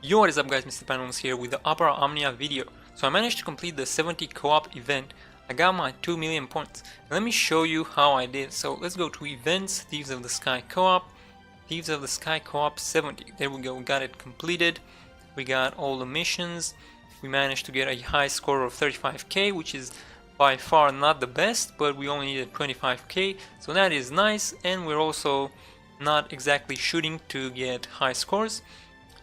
Yo, what is up guys, MrPantaloons here with the Opera Omnia video. So I managed to complete the 70 co-op event. I got my 2 million points. Let me show you how I did. So let's go to events, Thieves of the Sky co-op, Thieves of the Sky co-op 70. There we go, we got it completed. We got all the missions. We managed to get a high score of 35k, which is by far not the best, but we only needed 25k, so that is nice, and we're also not exactly shooting to get high scores.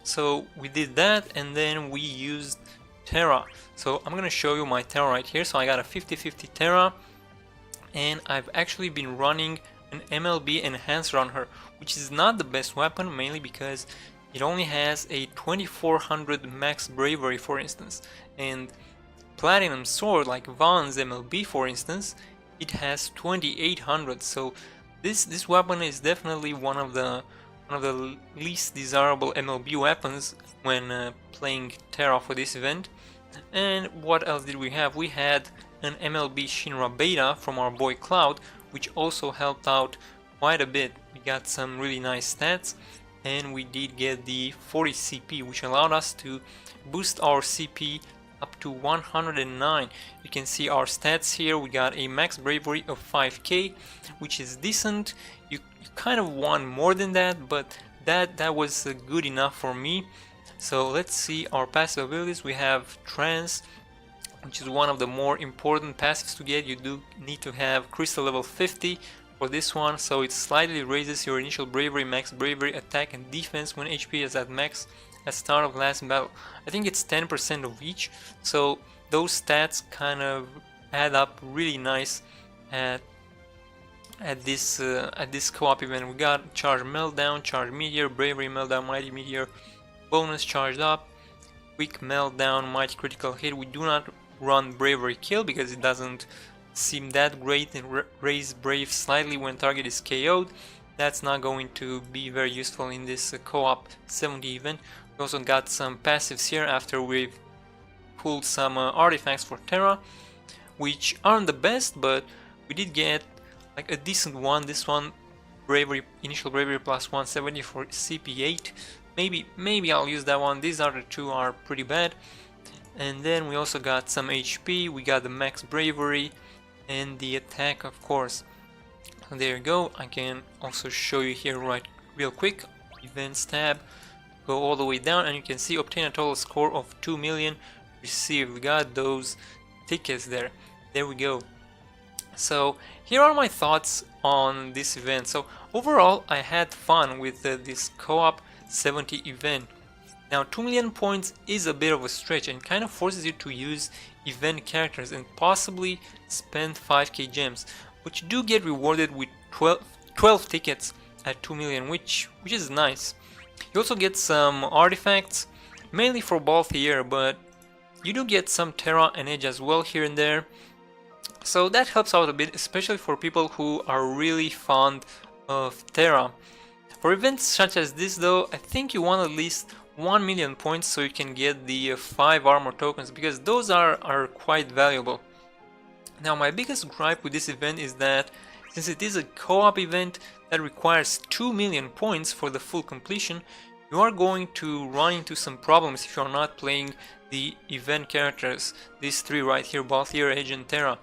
So we did that, and then we used Terra. So I'm gonna show you my Terra right here. So I got a 50-50 Terra, and I've actually been running an MLB enhancer on her, which is not the best weapon, mainly because it only has a 2400 max bravery, for instance, and Platinum Sword like Vaughn's MLB, for instance, it has 2800. So this weapon is definitely one of the least desirable MLB weapons when playing Terra for this event. And what else did we have? We had an MLB Shinra Beta from our boy Cloud, which also helped out quite a bit. We got some really nice stats, and we did get the 40 CP, which allowed us to boost our CP up to 109. You can see our stats here. We got a max bravery of 5k, which is decent. You kind of want more than that, but that was good enough for me. So let's see our passive abilities. We have Trance, which is one of the more important passives to get. You do need to have Crystal level 50 for this one, so it slightly raises your initial bravery, max bravery, attack and defense when HP is at max at start of last battle. I think it's 10% of each, so those stats kind of add up really nice at this co-op event. We got Charge Meltdown, Charge Meteor, Bravery Meltdown, Mighty Meteor, bonus charged up, Quick Meltdown, Mighty Critical Hit. We do not run Bravery Kill because it doesn't seem that great, and raise Brave slightly when target is KO'd. That's not going to be very useful in this co-op 70 event. We also got some passives here after we've pulled some artifacts for Terra, which aren't the best, but we did get like a decent one. This one, bravery, initial bravery plus 170 for CP8. Maybe I'll use that one. These other two are pretty bad. And then we also got some HP. We got the max bravery and the attack, of course. So there you go. I can also show you here real quick. Events tab. Go all the way down, and you can see obtain a total score of 2 million received. We got those tickets there. There we go. So here are my thoughts on this event. So overall, I had fun with this co-op 70 event. Now 2 million points is a bit of a stretch and kind of forces you to use event characters and possibly spend 5k gems, but you do get rewarded with 12 tickets at 2 million, which is nice. You also get some artifacts, mainly for Balthier, but you do get some Terra and Edge as well here and there. So that helps out a bit, especially for people who are really fond of Terra. For events such as this though, I think you want at least 1 million points so you can get the 5 armor tokens, because those are quite valuable. Now my biggest gripe with this event is that since it is a co-op event that requires 2 million points for the full completion, you are going to run into some problems if you are not playing the event characters, these three right here, Balthier, Edge and Terra.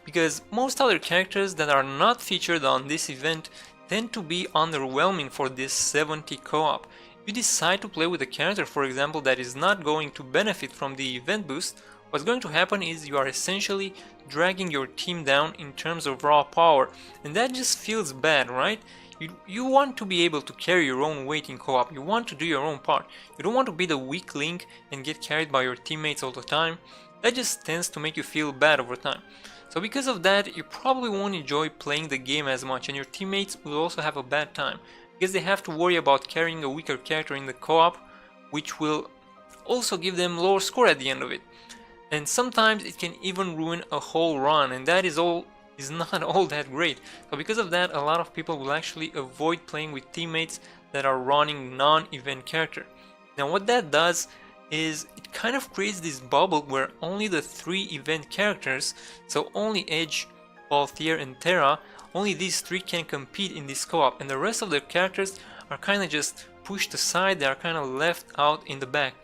Because most other characters that are not featured on this event tend to be underwhelming for this 70 co-op. If you decide to play with a character, for example, that is not going to benefit from the event boost, what's going to happen is you are essentially dragging your team down in terms of raw power, and that just feels bad, right? You want to be able to carry your own weight in co-op, you want to do your own part, you don't want to be the weak link and get carried by your teammates all the time. That just tends to make you feel bad over time. So because of that, you probably won't enjoy playing the game as much, and your teammates will also have a bad time, because they have to worry about carrying a weaker character in the co-op, which will also give them lower score at the end of it. And sometimes it can even ruin a whole run, and that is not all that great. So because of that, a lot of people will actually avoid playing with teammates that are running non-event character. Now what that does is it kind of creates this bubble where only the 3 event characters, so only Edge, Balthier and Terra, only these 3 can compete in this co-op, and the rest of the characters are kind of just pushed aside, they are kind of left out in the back.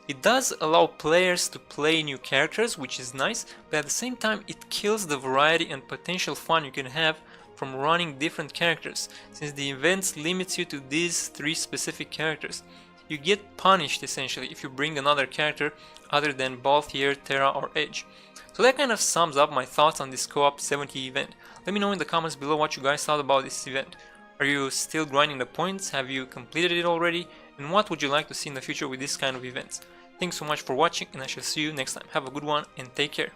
It does allow players to play new characters, which is nice, but at the same time it kills the variety and potential fun you can have from running different characters, since the events limits you to these 3 specific characters. You get punished essentially if you bring another character other than Balthier, Terra or Edge. So that kind of sums up my thoughts on this co-op 70 event. Let me know in the comments below what you guys thought about this event. Are you still grinding the points? Have you completed it already? And what would you like to see in the future with this kind of events? Thanks so much for watching, and I shall see you next time. Have a good one and take care.